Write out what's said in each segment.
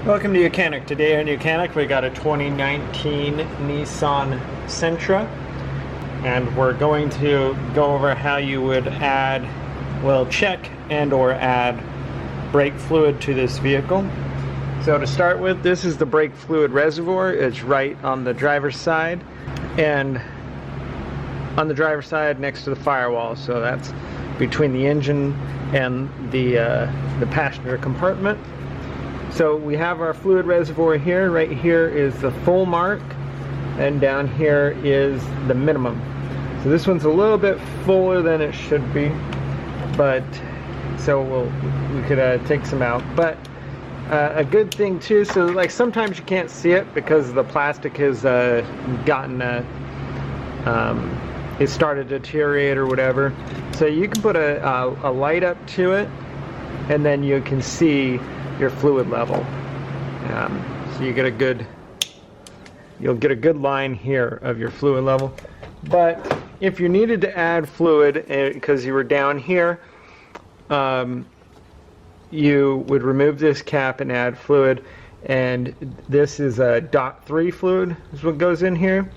Welcome to YOUCANIC. Today on YOUCANIC we got a 2019 Nissan Sentra, and we're going to go over how you would add, well, check and or add brake fluid to this vehicle. So to start with, this is the brake fluid reservoir. It's right on the driver's side, and on the driver's side next to the firewall. So that's between the engine and the passenger compartment. So we have our fluid reservoir here. Right here is the full mark, and down here is the minimum. So this one's a little bit fuller than it should be, but so we could take some out. But a good thing too, so like sometimes you can't see it because the plastic has gotten it started to deteriorate or whatever. So you can put a light up to it, and then you can see your fluid level. So you get you'll get a good line here of your fluid level. But if you needed to add fluid because you were down here, you would remove this cap and add fluid, and this is a .3 fluid is what goes in here,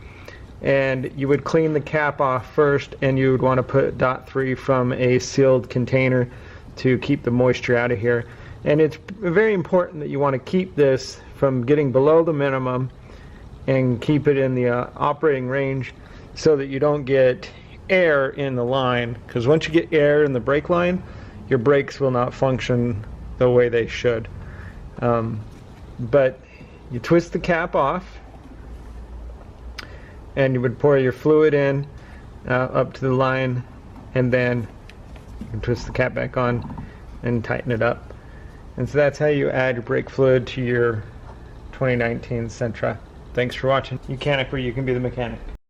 and you would clean the cap off first, and you would want to put .3 from a sealed container to keep the moisture out of here. And it's very important that you want to keep this from getting below the minimum and keep it in the operating range so that you don't get air in the line, because once you get air in the brake line, your brakes will not function the way they should. But you twist the cap off, and you would pour your fluid in up to the line, and then you can twist the cap back on and tighten it up. And so that's how you add your brake fluid to your 2019 Sentra. Thanks for watching. YOUCANIC, where you can be the mechanic.